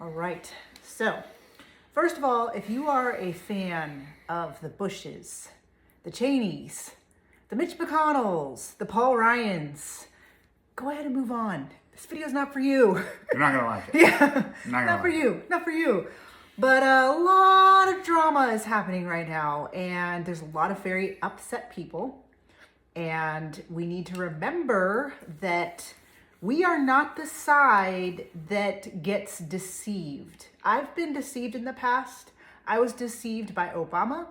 All right. So, first of all, if you are a fan of the Bushes, the Cheneys, the Mitch McConnells, the Paul Ryans, go ahead and move on. This video is not for you. You're not going to like it. Yeah, not for you. Not for you. But a lot of drama is happening right now, and there's a lot of very upset people. And we need to remember that we are not the side that gets deceived. I've been deceived in the past. I was deceived by Obama.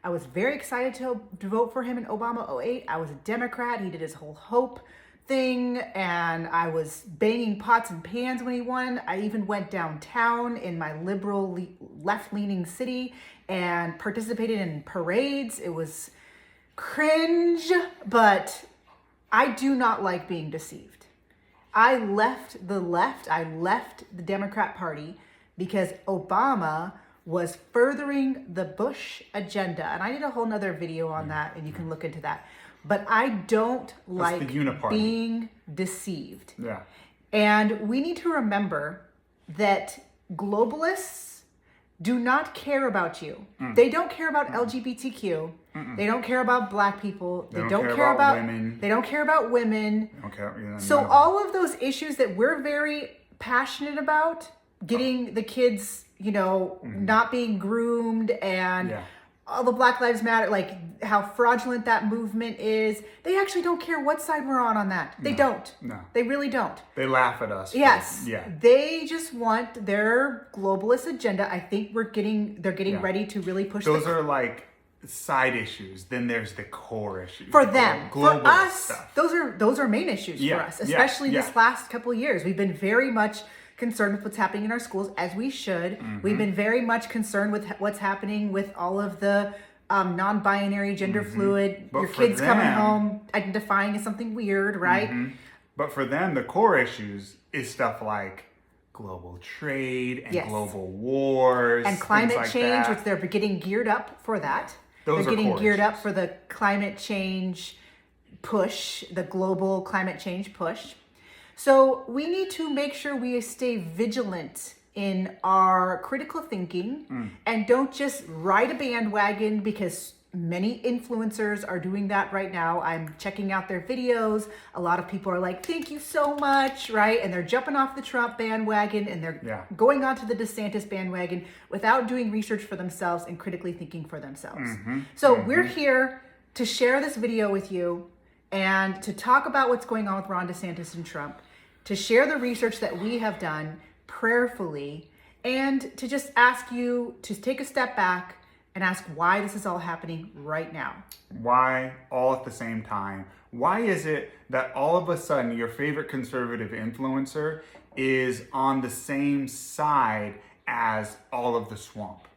I was very excited to vote for him in Obama 2008. I was a Democrat. He did his whole hope thing, and I was banging pots and pans when he won. I even went downtown in my liberal left-leaning city and participated in parades. It was cringe, but I do not like being deceived. I left the left, I left the Democrat Party because Obama was furthering the Bush agenda. And I did a whole nother video on that, and you can look into that. But I don't like being deceived. Yeah. And we need to remember that globalists do not care about you. They don't care about LGBTQ. They don't care about black people. They don't care about women. They don't care about women. Okay. So all of those issues that we're very passionate about, getting the kids, not being groomed, and all the Black Lives Matter, like how fraudulent that movement is. They actually don't care what side we're on that. They don't. No. They really don't. They laugh at us. Yes. Yeah. They just want their globalist agenda. I think they're getting ready to really push those are like side issues. Then there's the core issues. For them. For us, stuff. those are main issues for us, especially this last couple of years. We've been very much concerned with what's happening in our schools, as we should. We've been very much concerned with what's happening with all of the non-binary, gender fluid, your kids coming home identifying as something weird, right? But for them, the core issues is stuff like global trade and global wars and climate change, that. which they're getting geared up for that. They're getting geared up for the climate change push, the global climate change push. So we need to make sure we stay vigilant in our critical thinking and don't just ride a bandwagon, because many influencers are doing that right now. I'm checking out their videos. A lot of people are like, thank you so much, right? And they're jumping off the Trump bandwagon, and they're going onto the DeSantis bandwagon without doing research for themselves and critically thinking for themselves. So we're here to share this video with you and to talk about what's going on with Ron DeSantis and Trump, to share the research that we have done prayerfully, and to just ask you to take a step back and ask why this is all happening right now. Why all at the same time? Why is it that all of a sudden your favorite conservative influencer is on the same side as all of the swamp?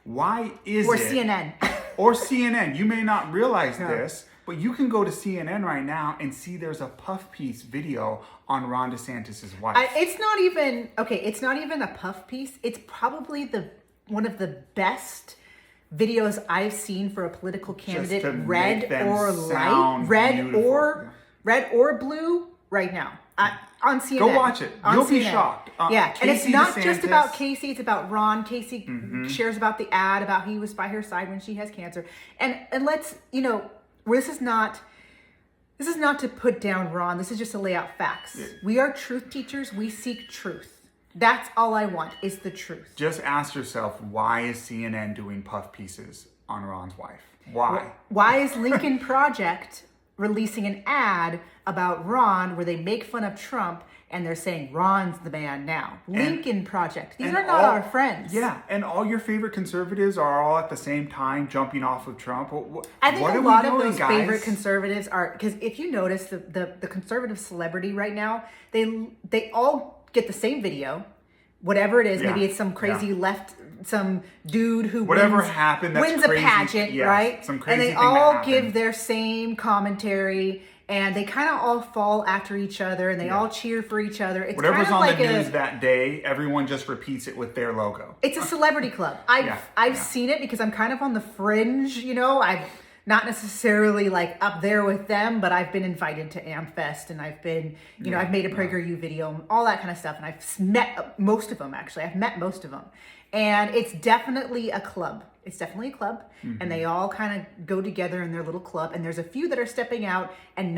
Why is or it? CNN. Or CNN. You may not realize this, but you can go to CNN right now and see there's a puff piece video on Ron DeSantis' wife. It's not even a puff piece. It's probably one of the best videos I've seen for a political candidate, red or light, red or blue right now. On CNN. Go watch it. You'll be shocked. And it's not DeSantis. Just about Casey. It's about Ron. Casey shares about the ad about he was by her side when she has cancer. And let's, this is not to put down Ron. This is just to lay out facts. We are truth teachers. We seek truth. That's all I want, is the truth. Just ask yourself, why is CNN doing puff pieces on Ron's wife? Why? Why is Lincoln Project releasing an ad about Ron where they make fun of Trump and they're saying Ron's the man now? Lincoln Project. These are not our friends. Yeah, and all your favorite conservatives are all at the same time jumping off of Trump. I think a lot of those favorite conservatives are, because if you notice the conservative celebrity right now, they all get the same video, whatever it is. Maybe it's some crazy some dude who wins a pageant, right? Some crazy and they all give their same commentary, and they kind of all fall after each other, and they all cheer for each other. It's whatever's kind of on like the news that day, everyone just repeats it with their logo. It's a celebrity club. I've seen it because I'm kind of on the fringe, not necessarily like up there with them, but I've been invited to AmFest, and I've been, you know, I've made a PragerU video, all that kind of stuff. And I've met most of them, actually. I've met most of them. And it's definitely a club. It's definitely a club. And they all kind of go together in their little club. And there's a few that are stepping out and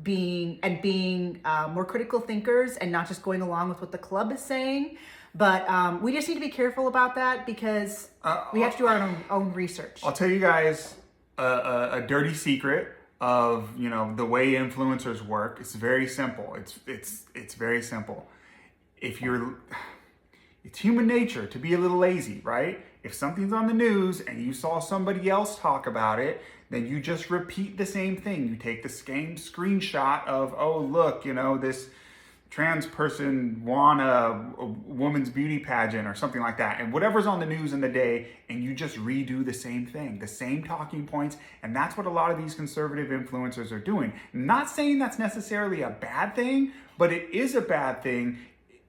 being more critical thinkers and not just going along with what the club is saying. But we just need to be careful about that, because we have to do our own research. I'll tell you guys a dirty secret of, you know, the way influencers work. It's very simple. It's very simple. It's human nature to be a little lazy, right? If something's on the news and you saw somebody else talk about it, then you just repeat the same thing. You take the same screenshot of, oh, look, you know, this trans person won a woman's beauty pageant or something like that, and whatever's on the news in the day, and you just redo the same thing, the same talking points. And that's what a lot of these conservative influencers are doing. Not saying that's necessarily a bad thing, but it is a bad thing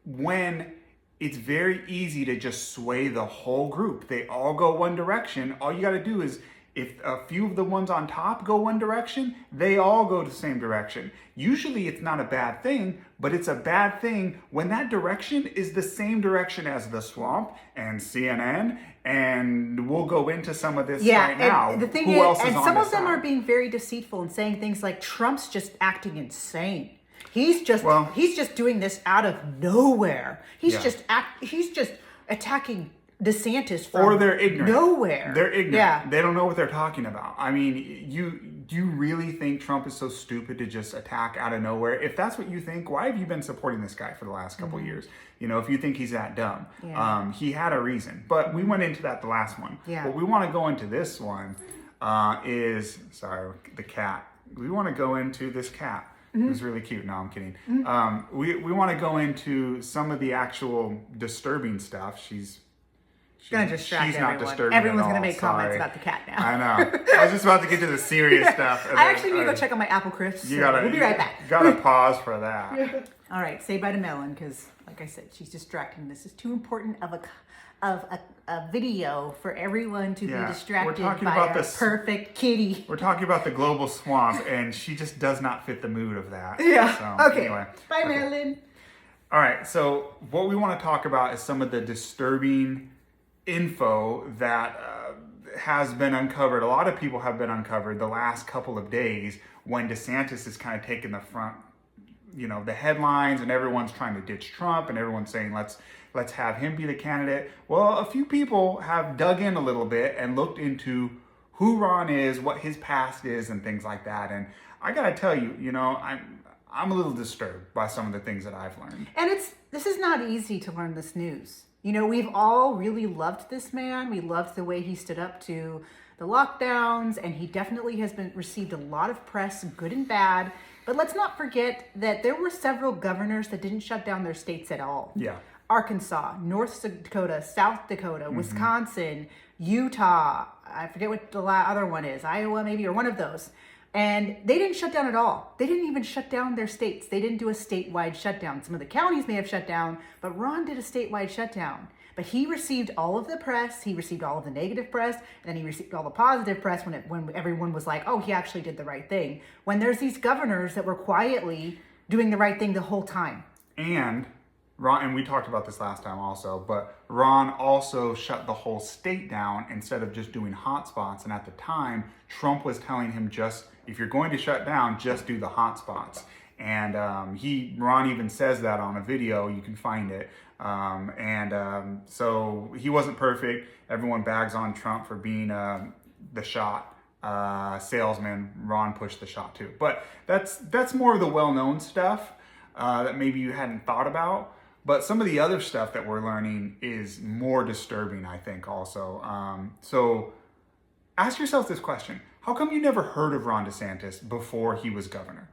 when it's very easy to just sway the whole group. They all go one direction. All you got to do is, if a few of the ones on top go one direction, they all go the same direction. Usually it's not a bad thing, but it's a bad thing when that direction is the same direction as the swamp and CNN. And we'll go into some of this right now. And the thing Who else is, and on some this of them side? are being very deceitful and saying things like Trump's just acting insane. He's just doing this out of nowhere. He's just attacking DeSantis from or they're ignorant. Nowhere. They're ignorant. Yeah. They don't know what they're talking about. I mean, do you really think Trump is so stupid to just attack out of nowhere? If that's what you think, why have you been supporting this guy for the last couple of years? You know, if you think he's that dumb. He had a reason. But we went into that the last one. Yeah. What we want to go into this one the cat. We want to go into this cat. Who's really cute. No, I'm kidding. We want to go into some of the actual disturbing stuff. She's gonna distract she's everyone. not disturbing. Everyone's at gonna all. make comments Sorry. about the cat now. I know. I was just about to get to the serious stuff. I actually need to go check on my apple crisps. We'll be right back. Gotta pause for that. All right, say bye to Melon, because like I said, she's distracting. This is too important of a video for everyone to be distracted by our perfect kitty. We're talking about the global swamp, and she just does not fit the mood of that. Yeah. So, Okay. Anyway. Bye, Melon. All right. So what we want to talk about is some of the disturbing info that has been uncovered. A lot of people have been uncovered the last couple of days when DeSantis is kind of taking the front, you know, the headlines, and everyone's trying to ditch Trump, and everyone's saying let's have him be the candidate. Well, a few people have dug in a little bit and looked into who Ron is, what his past is, and things like that. And I gotta tell you, you know, I'm a little disturbed by some of the things that I've learned. And this is not easy to learn this news. You know, we've all really loved this man. We loved the way he stood up to the lockdowns, and he definitely has received a lot of press, good and bad. But let's not forget that there were several governors that didn't shut down their states at all. Yeah. Arkansas, North Dakota, South Dakota, Wisconsin, Utah, I forget what the other one is, Iowa maybe, or one of those. And they didn't shut down at all. They didn't even shut down their states. They didn't do a statewide shutdown. Some of the counties may have shut down, but Ron did a statewide shutdown. But he received all of the press. He received all of the negative press, and then he received all the positive press when everyone was like, oh, he actually did the right thing. When there's these governors that were quietly doing the right thing the whole time. And Ron, and we talked about this last time also, but Ron also shut the whole state down instead of just doing hotspots. And at the time, Trump was telling him, if you're going to shut down, just do the hotspots. And Ron even says that on a video. You can find it. So he wasn't perfect. Everyone bags on Trump for being the shot salesman. Ron pushed the shot too. But that's more of the well-known stuff that maybe you hadn't thought about. But some of the other stuff that we're learning is more disturbing, I think, also. So ask yourself this question. How come you never heard of Ron DeSantis before he was governor?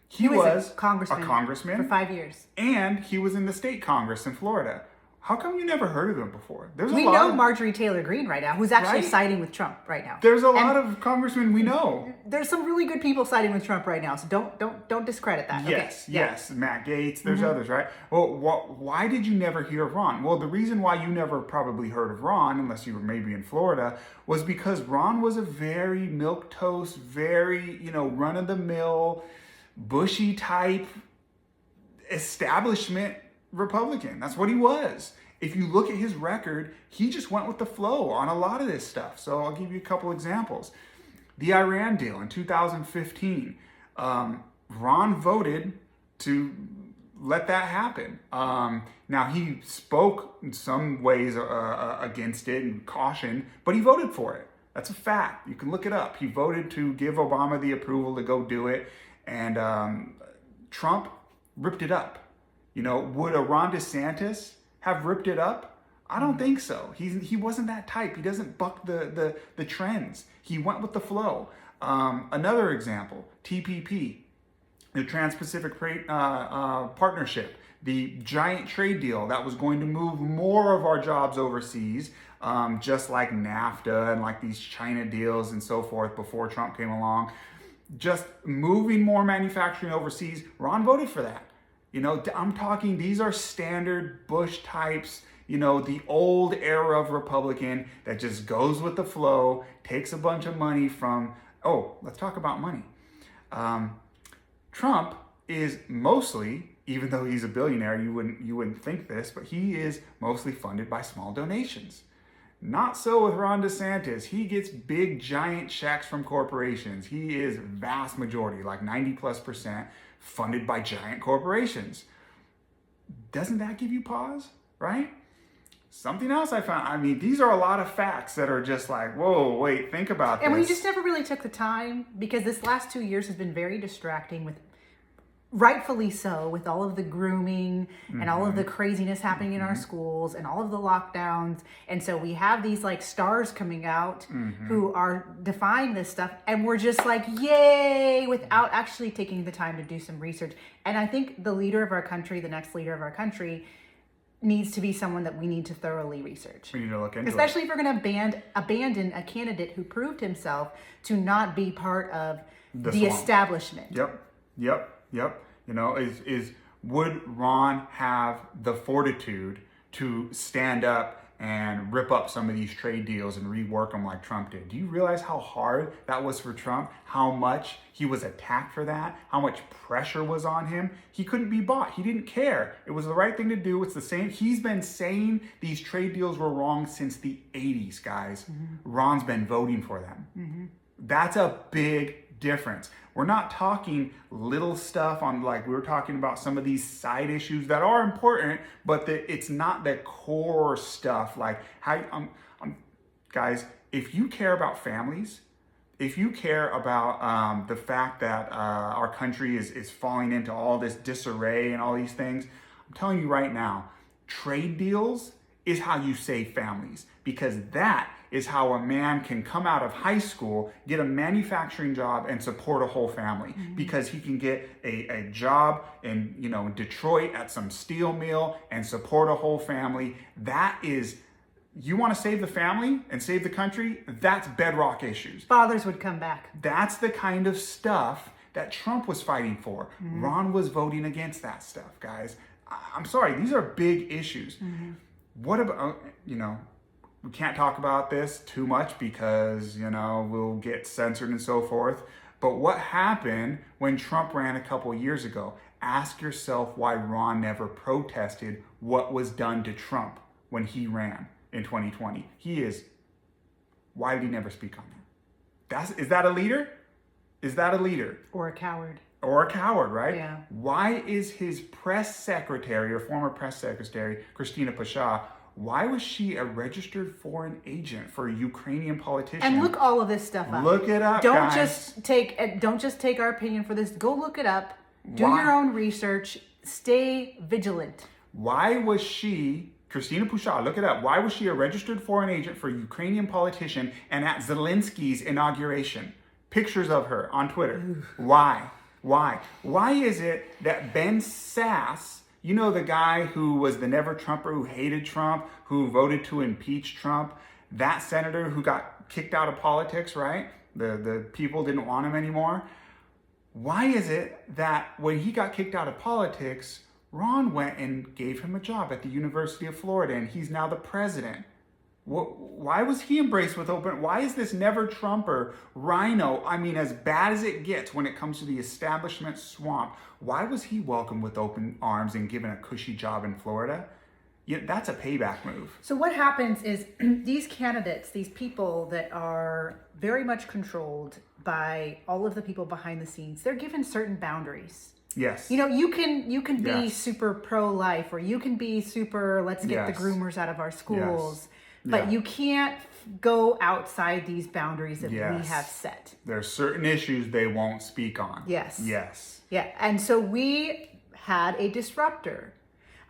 He was a congressman for 5 years. And he was in the state Congress in Florida. How come you never heard of him before? There's We a lot know of, Marjorie Taylor Greene right now, who's actually Right? siding with Trump right now. There's a lot of congressmen we know. There's some really good people siding with Trump right now, so don't discredit that. Yes, Okay. Yeah. yes, Matt Gaetz. There's others, right? Well, why did you never hear of Ron? Well, the reason why you never probably heard of Ron, unless you were maybe in Florida, was because Ron was a very milquetoast, very run of the mill, bushy type establishment Republican. That's what he was. If you look at his record, he just went with the flow on a lot of this stuff. So I'll give you a couple examples. The Iran deal in 2015. Ron voted to let that happen. Now, he spoke in some ways against it and caution, but he voted for it. That's a fact. You can look it up. He voted to give Obama the approval to go do it, and Trump ripped it up. Would a Ron DeSantis have ripped it up? I don't think so. He wasn't that type. He doesn't buck the trends. He went with the flow. Another example, TPP, the Trans-Pacific Partnership, the giant trade deal that was going to move more of our jobs overseas, just like NAFTA and like these China deals and so forth before Trump came along. Just moving more manufacturing overseas. Ron voted for that. I'm talking, these are standard Bush types, the old era of Republican that just goes with the flow, takes a bunch of money from, let's talk about money. Trump is mostly, even though he's a billionaire, you wouldn't think this, but he is mostly funded by small donations. Not so with Ron DeSantis. He gets big, giant checks from corporations. He is vast majority, like 90+%, funded by giant corporations. Doesn't that give you pause, right? Something else I found, these are a lot of facts that are just like, whoa, wait, think about this. And we just never really took the time, because this last 2 years has been very distracting, with rightfully so, with all of the grooming and all of the craziness happening in our schools and all of the lockdowns. And so we have these like stars coming out who are defying this stuff, and we're just like, yay, without actually taking the time to do some research. And I think the leader of our country, the next leader of our country, needs to be someone that we need to thoroughly research. We need to look into Especially if we're going to abandon a candidate who proved himself to not be part of the establishment. Yep. Would Ron have the fortitude to stand up and rip up some of these trade deals and rework them like Trump did? Do you realize how hard that was for Trump? How much he was attacked for that? How much pressure was on him? He couldn't be bought. He didn't care. It was the right thing to do. It's the same. He's been saying these trade deals were wrong since the 80s, guys. Ron's been voting for them. That's a big difference. We're not talking little stuff on, like, we were talking about some of these side issues that are important, but it's not the core stuff. Like, guys, if you care about families, if you care about the fact that our country is falling into all this disarray and all these things, I'm telling you right now, trade deals is how you save families, because that is how a man can come out of high school, get a manufacturing job, and support a whole family, because he can get a job in Detroit at some steel mill and support a whole family. That is, you want to save the family and save the country? That's bedrock issues. Fathers would come back. That's the kind of stuff that Trump was fighting for. Ron was voting against that stuff, guys. I'm sorry, these are big issues. What about, we can't talk about this too much because, we'll get censored and so forth. But what happened when Trump ran a couple years ago? Ask yourself why Ron never protested what was done to Trump when he ran in 2020. Why did he never speak on that? Is that a leader? Is that a leader? Or a coward. Or a coward, right? Yeah. Why is his press secretary or former press secretary, Christina Pasha, why was she a registered foreign agent for a Ukrainian politician? And look all of this stuff up. Look it up, don't guys. Don't just take our opinion for this. Go look it up. Do your own research. Stay vigilant. Why was she, Christina Pasha, look it up. Why was she a registered foreign agent for a Ukrainian politician and at Zelensky's inauguration? Pictures of her on Twitter. Why? Why is it that Ben Sasse You know, the guy who was the never Trumper, who hated Trump, who voted to impeach Trump, that senator who got kicked out of politics, right? The people didn't want him anymore. Why is it that when he got kicked out of politics, Ron went and gave him a job at the University of Florida, and he's now the president? Why was he embraced with open? Why is this never Trumper, Rhino, I mean, as bad as it gets when it comes to the establishment swamp, why was he welcomed with open arms and given a cushy job in Florida? Yeah, that's a payback move. So what happens is these candidates, these people that are very much controlled by all of the people behind the scenes, they're given certain boundaries. Yes. You know, you can be Yes. super pro-life, or you can be super, let's get the Yes. groomers out of our schools. Yes. But Yeah. you can't go outside these boundaries that we Yes. have set. There are certain issues they won't speak on. Yes. Yes. Yeah. And so we had a disruptor.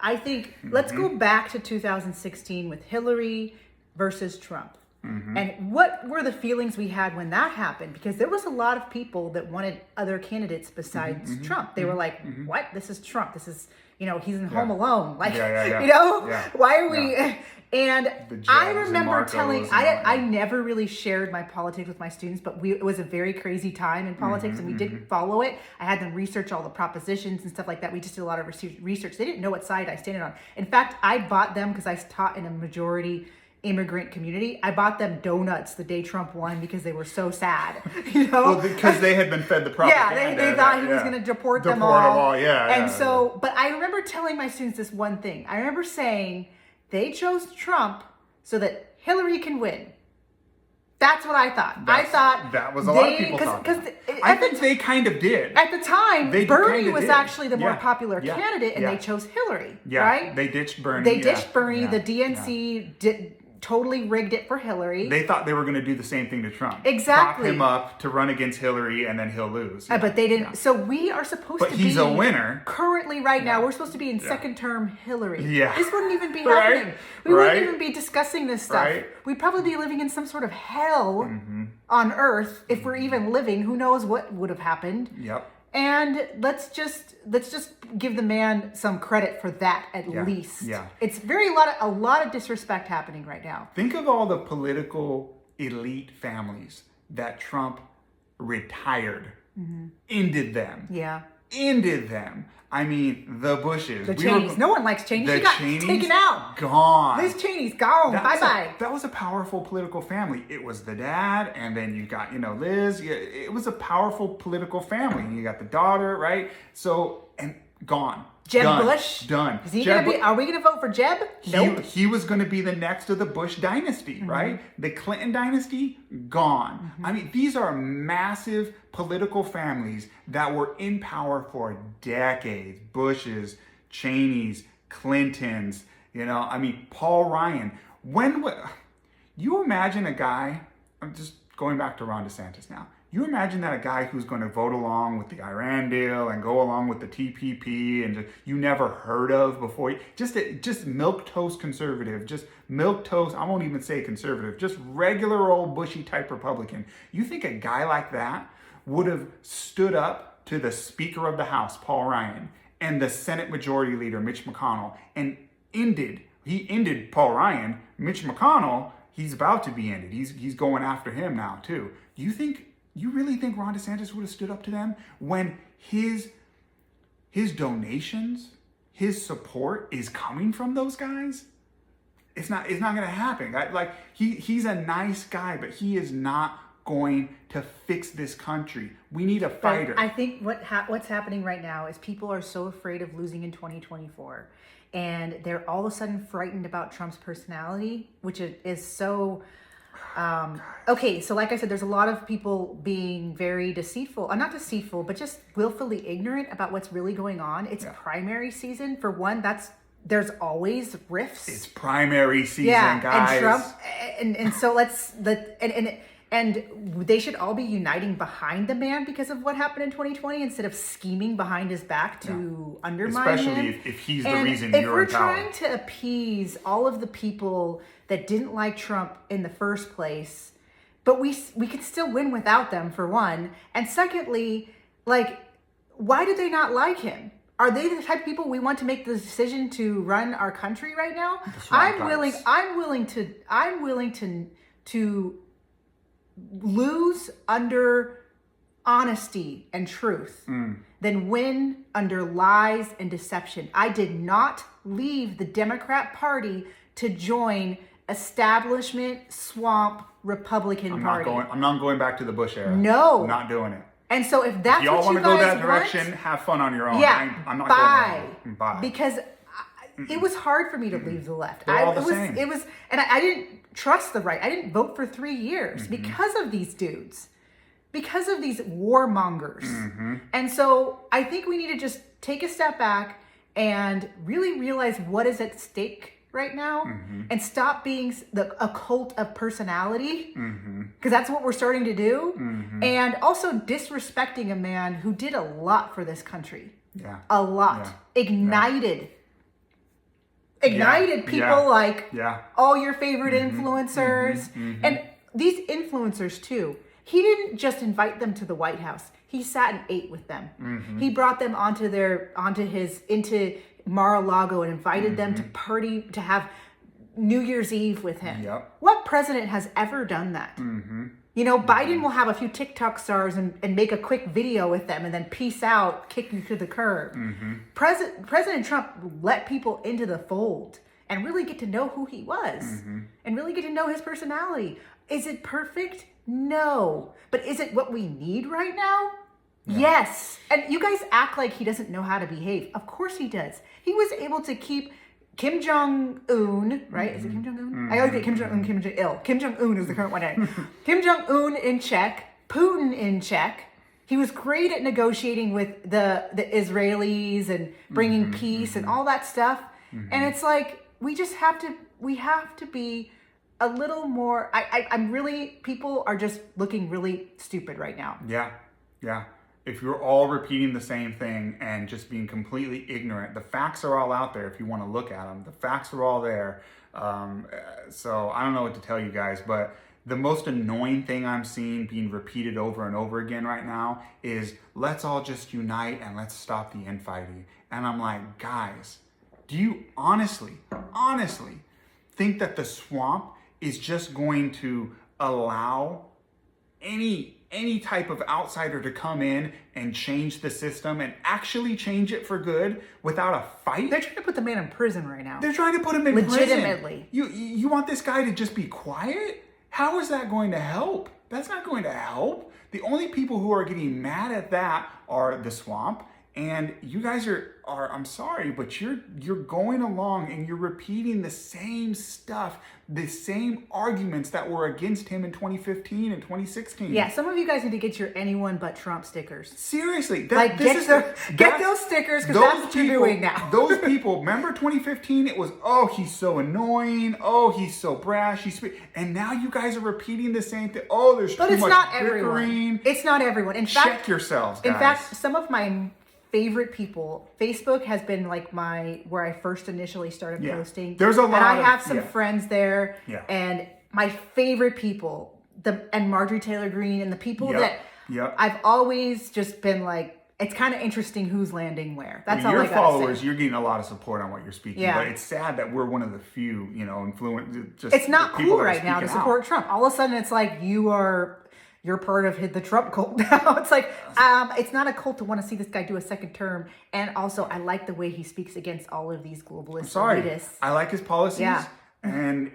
I think, let's go back to 2016 with Hillary versus Trump. And what were the feelings we had when that happened? Because there was a lot of people that wanted other candidates besides Trump. They were like, what? This is Trump. This is, you know, he's in Home Alone. Like, Yeah. you know, Yeah. why are we... And The Jebs I and remember Marcos telling, and all that. I never really shared my politics with my students, but it was a very crazy time in politics, and we did follow it. I had them research all the propositions and stuff like that. We just did a lot of research. They didn't know what side I stood on. In fact, I bought them, because I taught in a majority immigrant community, I bought them donuts the day Trump won because they were so sad, you know? Well, because they had been fed the propaganda. Yeah, they thought he was going to deport them all. Yeah. And so, but I remember telling my students this one thing. I remember saying they chose Trump so that Hillary can win. That's what I thought. I thought that was a lot of people thought. I think they kind of did. At the time, They Bernie kinda was did. actually the more Yeah. popular Yeah. candidate, and Yeah. they chose Hillary, Yeah. right? They ditched Bernie. They ditched Bernie. Yeah. The DNC totally rigged it for Hillary. They thought they were going to do the same thing to Trump. Exactly. Prop him up to run against Hillary, and then he'll lose. But they didn't. Yeah. So we are supposed But to he's be a winner. currently right now. We're supposed to be in second term Hillary. Yeah. This wouldn't even be Right. happening. We wouldn't Right. even be discussing this stuff. Right. We'd probably be living in some sort of hell on Earth if we're even living. Who knows what would have happened? Yep. And let's just give the man some credit for that at least. Yeah. It's a lot of disrespect happening right now. Think of all the political elite families that Trump retired, ended them. Yeah. Ended them. I mean, the Bushes. The Cheneys. No one likes Cheney. The She got Cheneys, taken out. Gone. This Cheney's gone. That Bye was bye. That was a powerful political family. It was the dad, and then you got, Liz. It was a powerful political family. And you got the daughter, right? So, and gone. Jeb Done. Bush? Done. Is he Jeb gonna be? Are we gonna vote for Jeb? Nope. He was going to be the next of the Bush dynasty, right? The Clinton dynasty, gone. I mean, these are massive political families that were in power for decades. Bushes, Cheneys, Clintons, Paul Ryan. You imagine a guy, I'm just going back to Ron DeSantis now. You imagine that a guy who's going to vote along with the Iran deal and go along with the TPP and you never heard of before, just milquetoast conservative, just milquetoast, I won't even say conservative, just regular old Bushy type Republican. You think a guy like that would have stood up to the Speaker of the House, Paul Ryan, and the Senate Majority Leader, Mitch McConnell, and he ended Paul Ryan. Mitch McConnell, he's about to be ended. He's going after him now too. You really think Ron DeSantis would have stood up to them when his donations, his support is coming from those guys? It's not going to happen. He's a nice guy, but he is not going to fix this country. We need a fighter. But I think what's happening right now is people are so afraid of losing in 2024, and they're all of a sudden frightened about Trump's personality, which is so. Okay, so like I said, there's a lot of people being very deceitful, not deceitful, but just willfully ignorant about what's really going on. It's primary season. For one, there's always rifts. It's primary season, guys. And Trump, and so and they should all be uniting behind the man because of what happened in 2020 instead of scheming behind his back to undermine him. Especially if he's the reason you're in power. If we're trying to appease all of the people that didn't like Trump in the first place, but we could still win without them, for one. And secondly, why do they not like him? Are they the type of people we want to make the decision to run our country right now? swamp I'm willing to lose under honesty and truth than win under lies and deception. I did not leave the Democrat Party to join establishment swamp Republican Party. I'm not going back to the Bush era. No. I'm not doing it. And so if that's If y'all what you want to go guys that direction, have fun on your own. yeah, I'm not bye. going Bye. Because it was hard for me to leave the left. They're all the same. It was, and I didn't trust the right. I didn't vote for 3 years because of these dudes, because of these warmongers. And so I think we need to just take a step back and really realize what is at stake right now and stop being a cult of personality, because that's what we're starting to do. And also disrespecting a man who did a lot for this country. Yeah. A lot. Yeah. Ignited people like Yeah. all your favorite influencers. And these influencers too, he didn't just invite them to the White House. He sat and ate with them. He brought them into Mar-a-Lago and invited them to party, to have New Year's Eve with him. Yep. What president has ever done that? You know, Biden will have a few TikTok stars and make a quick video with them and then peace out, kick you to the curb. President Trump let people into the fold and really get to know who he was and really get to know his personality. Is it perfect? No. But is it what we need right now? Yes. And you guys act like he doesn't know how to behave. Of course he does. He was able to keep Kim Jong-un, right? Is it Kim Jong-un? I always get Kim Jong-un, Kim Jong-il. Kim Jong-un is the current one name. Kim Jong-un in check, Putin in check. He was great at negotiating with the Israelis and bringing peace and all that stuff. And it's like, we have to be a little more, people are just looking really stupid right now. Yeah. If you're all repeating the same thing and just being completely ignorant, the facts are all out there if you want to look at them. The facts are all there. So I don't know what to tell you guys, but the most annoying thing I'm seeing being repeated over and over again right now is, let's all just unite and let's stop the infighting. And I'm like, guys, do you honestly think that the swamp is just going to allow any type of outsider to come in and change the system and actually change it for good without a fight? They're trying to put the man in prison right now. They're trying to put him in legitimately. prison. You want this guy to just be quiet? How is that going to help? That's not going to help. The only people who are getting mad at that are the swamp. And you guys are I'm sorry, but you're going along and you're repeating the same stuff, the same arguments that were against him in 2015 and 2016. Yeah, some of you guys need to get your anyone but Trump stickers. Seriously. Get those stickers, because that's what you're doing now. Those people, remember 2015? It was, oh, he's so annoying. Oh, he's so brash. And now you guys are repeating the same thing. Oh, there's too much bickering. But it's not everyone. It's not everyone. In fact, check yourselves, guys. In fact, some of my favorite people, Facebook has been like where I first initially started posting. There's a lot, and I have some friends there. Yeah. And my favorite people, and Marjorie Taylor Greene, and the people that I've always just been like, it's kind of interesting who's landing where. That's all I gotta say. Your followers, you're getting a lot of support on what you're speaking. Yeah. But it's sad that we're one of the few, it's not cool right now to support Trump. All of a sudden, it's like you're part of the Trump cult now. It's like, it's not a cult to want to see this guy do a second term. And also, I like the way he speaks against all of these globalist elitists. I like his policies. Yeah. And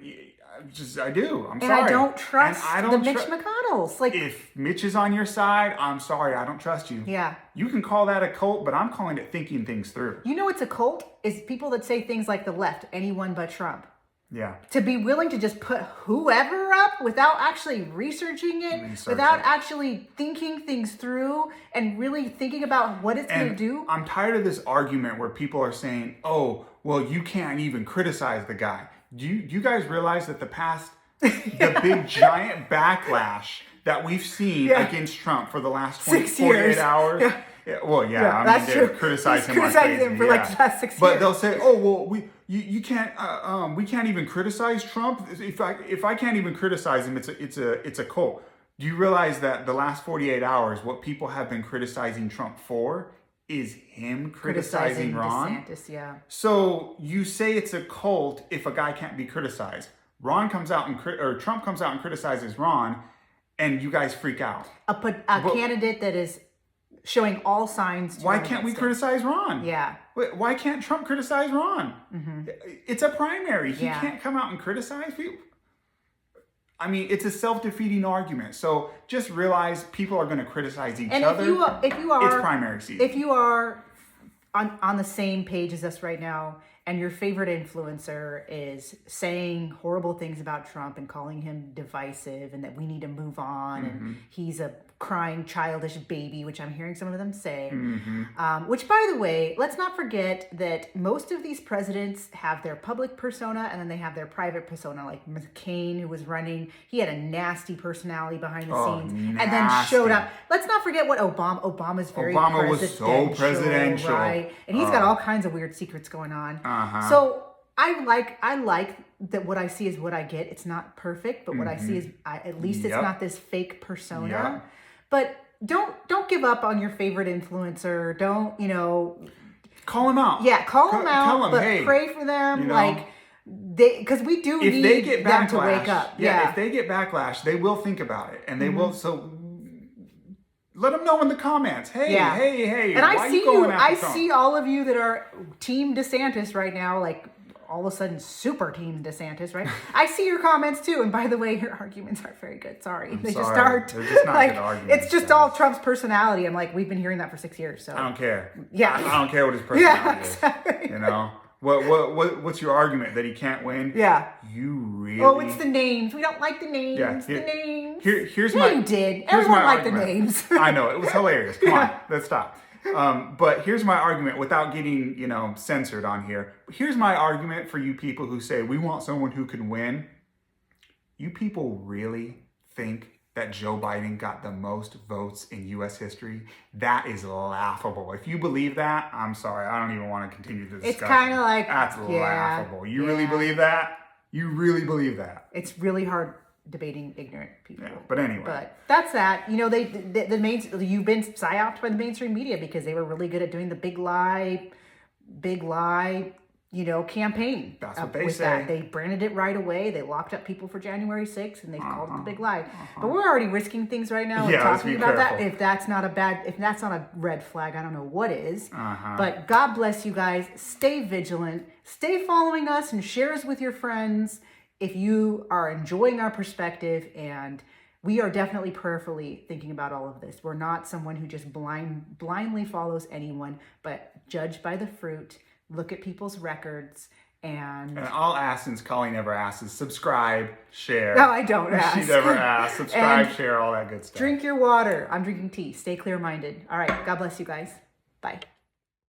I do. I'm sorry. And I don't trust the Mitch McConnells. Like, if Mitch is on your side, I'm sorry. I don't trust you. Yeah. You can call that a cult, but I'm calling it thinking things through. You know what's a cult? Is people that say things like the left, anyone but Trump. Yeah. To be willing to just put whoever up without actually researching it, without actually thinking things through and really thinking about what it's going to do. I'm tired of this argument where people are saying, oh, well, you can't even criticize the guy. Do you guys realize that the big giant backlash that we've seen against Trump for the last 48 hours? Yeah. That's true. Criticize him for like the last 6 years. But they'll say, "Oh, well, you can't. We can't even criticize Trump. If I can't even criticize him, it's a cult." Do you realize that the last 48 hours, what people have been criticizing Trump for is him criticizing Ron. DeSantis, yeah. So you say it's a cult if a guy can't be criticized. Ron comes out or Trump comes out and criticizes Ron, and you guys freak out. A candidate that is showing all signs. Why can't we criticize Ron? Yeah. Why can't Trump criticize Ron? It's a primary. He Yeah. can't come out and criticize people. I mean, it's a self-defeating argument. So just realize people are going to criticize each other. If you are, it's primary season. If you are on the same page as us right now, and your favorite influencer is saying horrible things about Trump and calling him divisive and that we need to move on and he's a crying childish baby, which I'm hearing some of them say. Which, by the way, let's not forget that most of these presidents have their public persona and then they have their private persona. Like McCain, who was running, he had a nasty personality behind the scenes and then showed up. Let's not forget what Obama's very Obama was so presidential, right? And he's got all kinds of weird secrets going on. So I like that what I see is what I get. It's not perfect, but what I see is at least it's not this fake persona. But don't give up on your favorite influencer. Don't, call him out. Yeah, call them out, tell them, but hey, pray for them. Because we do need them to wake up. Yeah, if they get backlash, they will think about it, and they will. So let them know in the comments. Hey, hey. And I see all of you that are Team DeSantis right now, like all of a sudden super Team DeSantis, right? I see your comments too. And by the way, your arguments aren't very good. Sorry. Just aren't. They're just not like, good arguments. It's just all Trump's personality. I'm like, we've been hearing that for 6 years. So I don't care. Yeah. I don't care what his personality is. Exactly. What's your argument that he can't win? Yeah. You really? Oh, it's the names. We don't like the names. Yeah, the names. Here's yeah, my. You did. Here's Everyone my liked argument. the names. I know, it was hilarious. Come on, let's stop. But here's my argument without getting censored on here. Here's my argument for you people who say we want someone who can win. You people really think that Joe Biden got the most votes in U.S. history? That is laughable. If you believe that, I'm sorry. I don't even want to continue the discussion. It's kind of like... That's laughable. You really believe that? You really believe that? It's really hard debating ignorant people. Yeah, but anyway. But that's that. You've been psyoped by the mainstream media because they were really good at doing the big lie, campaign. That's what they say. That. They branded it right away. They locked up people for January 6th and they called it the big lie. But we're already risking things right now and talking about that. If that's not a red flag, I don't know what is. But God bless you guys. Stay vigilant. Stay following us and share us with your friends if you are enjoying our perspective, and we are definitely prayerfully thinking about all of this. We're not someone who just blindly follows anyone, but judge by the fruit, look at people's records, and I'll ask, since Colleen never asks, is subscribe, share. No, I don't ask. She never asks. Subscribe, share, all that good stuff. Drink your water. I'm drinking tea. Stay clear-minded. All right. God bless you guys. Bye.